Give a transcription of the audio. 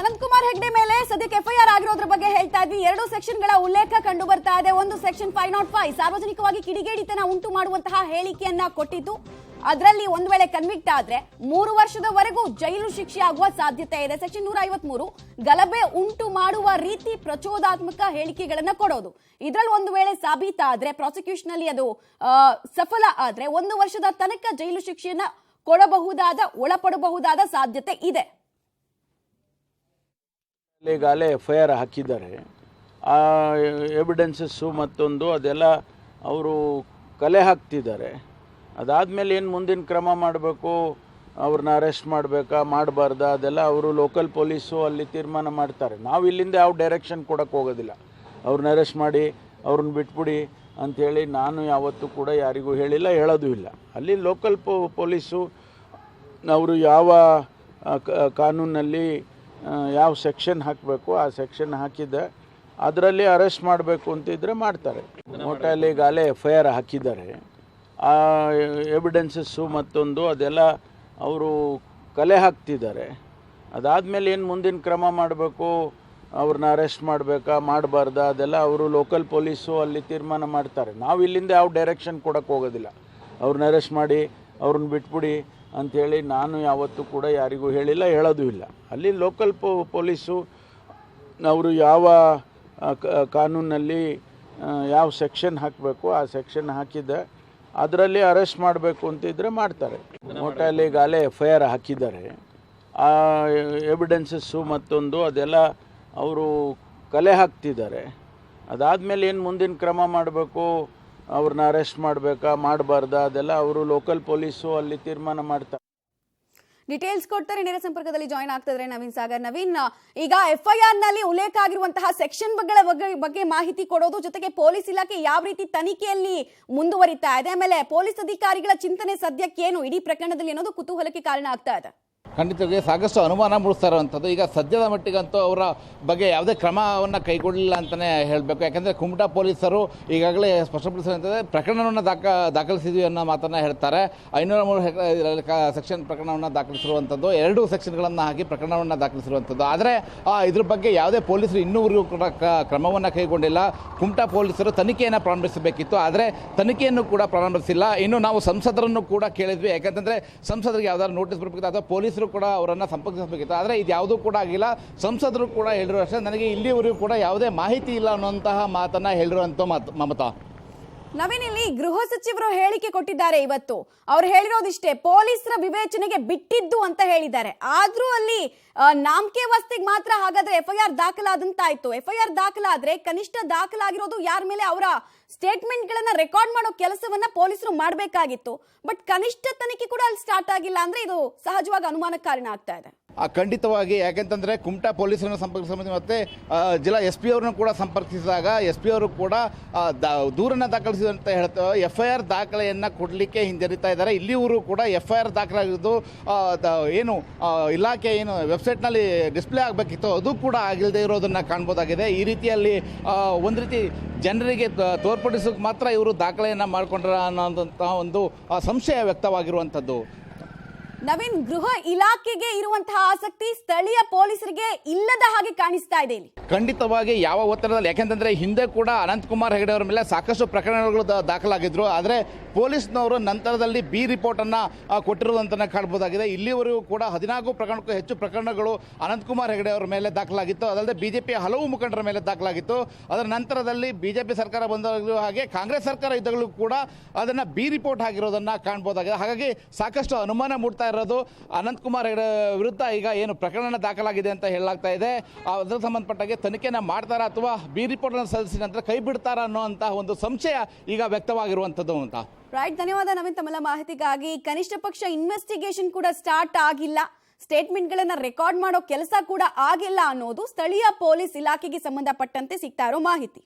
ಅನಂತಕುಮಾರ್ ಹೆಗ್ಡೆ ಮೇಲೆ ಸದ್ಯಕ್ಕೆ ಎಫ್ಐಆರ್ ಆಗಿರೋದ್ರ ಬಗ್ಗೆ ಹೇಳ್ತಾ ಇದ್ವಿ. 2 ಸೆಕ್ಷನ್ಗಳ ಉಲ್ಲೇಖ ಕಂಡು ಬರ್ತಾ ಇದೆ. ಒಂದು ಸೆಕ್ಷನ್ 505 ಸಾರ್ವಜನಿಕವಾಗಿ ಕಿಡಿಗೇಡಿತನ ಉಂಟು ಮಾಡುವಂತಹ ಹೇಳಿಕೆಯನ್ನ ಕೊಟ್ಟಿದ್ದು. ಅದರಲ್ಲಿ ಒಂದು ವೇಳೆ ಕನ್ವಿಕ್ಟ್ ಆದ್ರೆ 3 ವರ್ಷದವರೆಗೂ ಜೈಲು ಶಿಕ್ಷೆ ಆಗುವ ಸಾಧ್ಯತೆ ಇದೆ. ಸೆಕ್ಷನ್ 153 ಗಲಭೆ ಉಂಟು ಮಾಡುವ ರೀತಿ ಪ್ರಚೋದಾತ್ಮಕ ಹೇಳಿಕೆಗಳನ್ನ ಕೊಡೋದು. ಇದರಲ್ಲಿ ಒಂದು ವೇಳೆ ಸಾಬೀತಾದ್ರೆ ಪ್ರಾಸಿಕ್ಯೂಷನ್ ಅಲ್ಲಿ ಅದು ಸಫಲ ಆದ್ರೆ 1 ವರ್ಷದ ತನಕ ಜೈಲು ಶಿಕ್ಷೆಯನ್ನ ಒಳಪಡಬಹುದಾದ ಸಾಧ್ಯತೆ ಇದೆ. ಈಗಾಗಲೇ ಎಫ್ಐಆರ್ ಹಾಕಿದ್ದಾರೆ. ಆ ಎವಿಡೆನ್ಸಸ್ಸು ಮತ್ತೊಂದು ಅದೆಲ್ಲ ಅವರು ಕಲೆ ಹಾಕ್ತಿದ್ದಾರೆ. ಅದಾದಮೇಲೆ ಏನು ಮುಂದಿನ ಕ್ರಮ ಮಾಡಬೇಕು, ಅವ್ರನ್ನ ಅರೆಸ್ಟ್ ಮಾಡಬೇಕಾ ಮಾಡಬಾರ್ದಾ ಅದೆಲ್ಲ ಅವರು ಲೋಕಲ್ ಪೊಲೀಸು ಅಲ್ಲಿ ತೀರ್ಮಾನ ಮಾಡ್ತಾರೆ. ನಾವು ಇಲ್ಲಿಂದ ಯಾವ ಡೈರೆಕ್ಷನ್ ಕೊಡೋಕ್ಕೆ ಹೋಗೋದಿಲ್ಲ. ಅವ್ರನ್ನ ಅರೆಸ್ಟ್ ಮಾಡಿ ಅವ್ರನ್ನ ಬಿಟ್ಬಿಡಿ ಅಂಥೇಳಿ ನಾನು ಯಾವತ್ತೂ ಕೂಡ ಯಾರಿಗೂ ಹೇಳಿಲ್ಲ, ಹೇಳೋದು ಇಲ್ಲ. ಅಲ್ಲಿ ಲೋಕಲ್ ಪೊಲೀಸು ಅವರು ಯಾವ ಕಾನೂನಲ್ಲಿ ಯಾವ ಸೆಕ್ಷನ್ ಹಾಕಬೇಕು ಆ ಸೆಕ್ಷನ್ ಹಾಕಿದ್ದೆ ಅದರಲ್ಲಿ ಅರೆಸ್ಟ್ ಮಾಡಬೇಕು ಅಂತಿದ್ರೆ ಮಾಡ್ತಾರೆ. ಒಟ್ಟಲ್ಲಿ ಈಗಾಗಲೇ ಎಫ್ಐಆರ್ ಹಾಕಿದ್ದಾರೆ. ಆ ಎವಿಡೆನ್ಸಸ್ಸು ಮತ್ತೊಂದು ಅದೆಲ್ಲ ಅವರು ಕಲೆ ಹಾಕ್ತಿದ್ದಾರೆ. ಅದಾದಮೇಲೆ ಏನು ಮುಂದಿನ ಕ್ರಮ ಮಾಡಬೇಕು, ಅವ್ರನ್ನ ಅರೆಸ್ಟ್ ಮಾಡಬೇಕಾ ಮಾಡಬಾರ್ದಾ ಅದೆಲ್ಲ ಅವರು ಲೋಕಲ್ ಪೊಲೀಸು ಅಲ್ಲಿ ತೀರ್ಮಾನ ಮಾಡ್ತಾರೆ. ನಾವು ಇಲ್ಲಿಂದ ಯಾವ ಡೈರೆಕ್ಷನ್ ಕೊಡೋಕ್ಕೆ ಹೋಗೋದಿಲ್ಲ. ಅವ್ರನ್ನ ಅರೆಸ್ಟ್ ಮಾಡಿ ಅವ್ರನ್ನ ಬಿಟ್ಬಿಡಿ ಅಂಥೇಳಿ ನಾನು ಯಾವತ್ತೂ ಕೂಡ ಯಾರಿಗೂ ಹೇಳಿಲ್ಲ, ಹೇಳೋದು ಇಲ್ಲ. ಅಲ್ಲಿ ಲೋಕಲ್ ಪೊಲೀಸು ಅವರು ಯಾವ ಕಾನೂನಲ್ಲಿ ಯಾವ ಸೆಕ್ಷನ್ ಹಾಕಬೇಕು ಆ ಸೆಕ್ಷನ್ ಹಾಕಿದ್ದೆ ಅದರಲ್ಲಿ ಅರೆಸ್ಟ್ ಮಾಡಬೇಕು ಅಂತಿದ್ರೆ ಮಾಡ್ತಾರೆ. ಒಟ್ಟಲ್ಲಿ ಈಗಾಗಲೇ ಎಫ್ಐಆರ್ ಹಾಕಿದ್ದಾರೆ. ಆ ಎವಿಡೆನ್ಸಸ್ಸು ಮತ್ತೊಂದು ಅದೆಲ್ಲ ಅವರು ಕಲೆ ಹಾಕ್ತಿದ್ದಾರೆ. ಅದಾದಮೇಲೆ ಏನು ಮುಂದಿನ ಕ್ರಮ ಮಾಡಬೇಕು, ಅವ್ರನ್ನ ಅರೆಸ್ಟ್ ಮಾಡಬೇಕಾ ಮಾಡಬಾರ್ದಾ ಅದೆಲ್ಲ ಅವರು ಲೋಕಲ್ ಪೊಲೀಸು ಅಲ್ಲಿ ತೀರ್ಮಾನ ಮಾಡ್ತಾರೆ. ಡೀಟೇಲ್ಸ್ ಕೊಡ್ತಾರೆ. ನೇರ ಸಂಪರ್ಕದಲ್ಲಿ ಜಾಯಿನ್ ಆಗ್ತಿದ್ರೆ ನವೀನ್ ಸಾಗರ್. ನವೀನ್, ಈಗ ಎಫ್ಐಆರ್ ನಲ್ಲಿ ಉಲ್ಲೇಖ ಆಗಿರುವಂತಹ ಸೆಕ್ಷನ್ ಬಗ್ಗೆ ಮಾಹಿತಿ ಕೊಡೋದು ಜೊತೆಗೆ ಪೊಲೀಸ್ ಇಲಾಖೆ ಯಾವ ರೀತಿ ತನಿಖೆಯಲ್ಲಿ ಮುಂದುವರಿತಾ ಇದೆ, ಆಮೇಲೆ ಪೊಲೀಸ್ ಅಧಿಕಾರಿಗಳ ಚಿಂತನೆ ಸದ್ಯಕ್ಕೇನು ಇಡೀ ಪ್ರಕರಣದಲ್ಲಿ ಅನ್ನೋದು ಕುತೂಹಲಕ್ಕೆ ಕಾರಣ ಆಗ್ತಾ ಇದೆ. ಖಂಡಿತವಾಗಿ ಸಾಕಷ್ಟು ಅನುಮಾನ ಮೂಡಿಸ್ತಾ ಇರುವಂಥದ್ದು. ಈಗ ಸದ್ಯದ ಮಟ್ಟಿಗಂತೂ ಅವರ ಬಗ್ಗೆ ಯಾವುದೇ ಕ್ರಮವನ್ನು ಕೈಗೊಳ್ಳಲಿಲ್ಲ ಅಂತಲೇ ಹೇಳಬೇಕು. ಯಾಕೆಂದರೆ ಕುಮಟಾ ಪೊಲೀಸರು ಈಗಾಗಲೇ ಸ್ಪಷ್ಟಪಡಿಸಿದಂತೆ ಪ್ರಕರಣವನ್ನು ದಾಖಲಿಸಿದ್ವಿ ಅನ್ನೋ ಮಾತನ್ನು ಹೇಳ್ತಾರೆ. 503 ಸೆಕ್ಷನ್ ಪ್ರಕರಣವನ್ನು ದಾಖಲಿಸಿರುವಂಥದ್ದು, 2 ಸೆಕ್ಷನ್ಗಳನ್ನು ಹಾಕಿ ಪ್ರಕರಣವನ್ನು ದಾಖಲಿಸಿರುವಂಥದ್ದು. ಆದರೆ ಇದ್ರ ಬಗ್ಗೆ ಯಾವುದೇ ಪೊಲೀಸರು ಇನ್ನೂವರೆಗೂ ಕೂಡ ಕ್ರಮವನ್ನು ಕೈಗೊಂಡಿಲ್ಲ. ಕುಮಟಾ ಪೊಲೀಸರು ತನಿಖೆಯನ್ನು ಪ್ರಾರಂಭಿಸಬೇಕಿತ್ತು, ಆದರೆ ತನಿಖೆಯನ್ನು ಕೂಡ ಪ್ರಾರಂಭಿಸಿಲ್ಲ. ಇನ್ನು ನಾವು ಸಂಸದರನ್ನು ಕೂಡ ಕೇಳಿದ್ವಿ. ಯಾಕಂತಂದರೆ ಸಂಸದರಿಗೆ ಯಾವ್ದಾದ್ರು ನೋಟಿಸ್ ಬರಬೇಕಿತ್ತು ಅಥವಾ ಪೊಲೀಸರು ಕೂಡ ಅವರನ್ನು ಸಂಪರ್ಕಿಸಬೇಕಿತ್ತು. ಆದರೆ ಇದು ಯಾವುದೂ ಕೂಡ ಆಗಿಲ್ಲ. ಸಂಸದರು ಕೂಡ ಹೇಳಿರೋ ಅಷ್ಟೇ, ನನಗೆ ಇಲ್ಲಿವರೆಗೂ ಕೂಡ ಯಾವುದೇ ಮಾಹಿತಿ ಇಲ್ಲ ಅನ್ನುವಂತಹ ಮಾತನ್ನು ಹೇಳಿರುವಂಥ ಮಮತಾ. ನವೀನ್, ಇಲ್ಲಿ ಗೃಹ ಸಚಿವರು ಹೇಳಿಕೆ ಕೊಟ್ಟಿದ್ದಾರೆ ಇವತ್ತು. ಅವ್ರು ಹೇಳಿರೋದಿಷ್ಟೇ, ಪೊಲೀಸರ ವಿವೇಚನೆಗೆ ಬಿಟ್ಟಿದ್ದು ಅಂತ ಹೇಳಿದ್ದಾರೆ. ಆದ್ರೂ ಅಲ್ಲಿ ನಾಮಕೆ ವಸ್ತಿಗೆ ಮಾತ್ರ ಹಾಗಾದ್ರೆ ಎಫ್ಐಆರ್ ದಾಖಲಾದಂತಾಯ್ತು. ಎಫ್ಐಆರ್ ದಾಖಲಾದ್ರೆ ಕನಿಷ್ಠ ದಾಖಲಾಗಿರೋದು ಯಾರ ಮೇಲೆ ಅವರ ಸ್ಟೇಟ್ಮೆಂಟ್ ಗಳನ್ನ ರೆಕಾರ್ಡ್ ಮಾಡೋ ಕೆಲಸವನ್ನ ಪೊಲೀಸರು ಮಾಡಬೇಕಾಗಿತ್ತು. ಬಟ್ ಕನಿಷ್ಠ ತನಿಖೆ ಕೂಡ ಅಲ್ಲಿ ಸ್ಟಾರ್ಟ್ ಆಗಿಲ್ಲ ಅಂದ್ರೆ ಇದು ಸಹಜವಾಗಿ ಅನುಮಾನಕ್ಕೆ ಕಾರಣ ಆಗ್ತಾ ಇದೆ. ಖಂಡಿತವಾಗಿ. ಯಾಕೆಂತಂದರೆ ಕುಮಟಾ ಪೊಲೀಸರನ್ನು ಸಂಪರ್ಕಿಸ ಮತ್ತು ಜಿಲ್ಲಾ SP ಅವರನ್ನು ಕೂಡ ಸಂಪರ್ಕಿಸಿದಾಗ SP ಅವರು ಕೂಡ ದೂರನ್ನು ದಾಖಲಿಸಿದಂತ ಹೇಳ್ತಾರೆ. FIR ದಾಖಲೆಯನ್ನು ಕೊಡಲಿಕ್ಕೆ ಹಿಂಜರಿತಾ ಇದ್ದಾರೆ. ಇಲ್ಲಿವರು ಕೂಡ FIR ದಾಖಲಾಗಿದ್ದು ಏನು ಇಲಾಖೆ ಏನು ವೆಬ್ಸೈಟ್ನಲ್ಲಿ ಡಿಸ್ಪ್ಲೇ ಆಗಬೇಕಿತ್ತು ಅದು ಕೂಡ ಆಗಿಲ್ಲದೆ ಇರೋದನ್ನು ಕಾಣ್ಬೋದಾಗಿದೆ. ಈ ರೀತಿಯಲ್ಲಿ ಒಂದು ರೀತಿ ಜನರಿಗೆ ತೋರ್ಪಡಿಸೋಕೆ ಮಾತ್ರ ಇವರು ದಾಖಲೆಯನ್ನು ಮಾಡಿಕೊಂಡ್ರ ಅನ್ನೋಂತಹ ಒಂದು ಸಂಶಯ ವ್ಯಕ್ತವಾಗಿರುವಂಥದ್ದು. ನವೀನ್, ಗೃಹ ಇಲಾಖೆಗೆ ಇರುವಂತಹ ಆಸಕ್ತಿ ಸ್ಥಳೀಯ ಪೊಲೀಸರಿಗೆ ಇಲ್ಲದ ಹಾಗೆ ಕಾಣಿಸ್ತಾ ಇದೆ ಇಲ್ಲಿ. ಖಂಡಿತವಾಗಿ ಯಾವ ಒತ್ತಡದಲ್ಲಿ, ಯಾಕೆಂತಂದ್ರೆ ಹಿಂದೆ ಕೂಡ ಅನಂತಕುಮಾರ್ ಹೆಗಡೆ ಅವರ ಮೇಲೆ ಸಾಕಷ್ಟು ಪ್ರಕರಣಗಳು ದಾಖಲಾಗಿದ್ರು. ಆದರೆ ಪೊಲೀಸ್ನವರು ನಂತರದಲ್ಲಿ B ರಿಪೋರ್ಟ್ ಅನ್ನ ಕೊಟ್ಟಿರುವುದಂತ ಕಾಣಬಹುದಾಗಿದೆ. ಇಲ್ಲಿವರೆಗೂ ಕೂಡ 14 ಪ್ರಕರಣಕ್ಕೂ ಹೆಚ್ಚು ಪ್ರಕರಣಗಳು ಅನಂತಕುಮಾರ್ ಹೆಗಡೆ ಅವರ ಮೇಲೆ ದಾಖಲಾಗಿತ್ತು. ಅದಲ್ಲದೆ ಬಿಜೆಪಿಯ ಹಲವು ಮುಖಂಡರ ಮೇಲೆ ದಾಖಲಾಗಿತ್ತು. ಅದರ ನಂತರದಲ್ಲಿ ಬಿಜೆಪಿ ಸರ್ಕಾರ ಬಂದಾಗಲೂ ಹಾಗೆ ಕಾಂಗ್ರೆಸ್ ಸರ್ಕಾರ ಇದ್ದಾಗಲೂ ಕೂಡ ಅದನ್ನ B ರಿಪೋರ್ಟ್ ಆಗಿರೋದನ್ನ ಕಾಣಬಹುದಾಗಿದೆ. ಹಾಗಾಗಿ ಸಾಕಷ್ಟು ಅನುಮಾನ ಮೂಡ್ತಾ ಇರೋದು ಅನಂತಕುಮಾರ್ ಹೆಗಡೆ ವಿರುದ್ಧ ಈಗ ಏನು ಪ್ರಕರಣ ದಾಖಲಾಗಿದೆ ಅಂತ ಹೇಳಲಾಗ್ತಾ ಇದೆ. ಅದರ ಸಂಬಂಧಪಟ್ಟಾಗೆ ತನಿಖೆನ ಮಾಡ್ತಾರಾ ಅಥವಾ B ರಿಪೋರ್ಟ್ ಅನ್ನು ಸಲ್ಲಿಸಿದ ನಂತರ ಕೈ ಬಿಡ್ತಾರಾ ಅನ್ನುವಂತಹ ಒಂದು ಸಂಶಯ ಈಗ ವ್ಯಕ್ತವಾಗಿರುವಂತದ್ದು ಅಂತ. ರೈಟ್, ಧನ್ಯವಾದ ನವೀನ್ ತಮ್ಮೆಲ್ಲ ಮಾಹಿತಿಗಾಗಿ. ಕನಿಷ್ಠ ಪಕ್ಷ ಇನ್ವೆಸ್ಟಿಗೇಷನ್ ಕೂಡ ಸ್ಟಾರ್ಟ್ ಆಗಿಲ್ಲ, ಸ್ಟೇಟ್ಮೆಂಟ್ ಗಳನ್ನ ರೆಕಾರ್ಡ್ ಮಾಡೋ ಕೆಲಸ ಕೂಡ ಆಗಿಲ್ಲ ಅನ್ನೋದು ಸ್ಥಳೀಯ ಪೊಲೀಸ್ ಇಲಾಖೆಗೆ ಸಂಬಂಧಪಟ್ಟಂತೆ ಸಿಗ್ತಾ ಇರೋ ಮಾಹಿತಿ.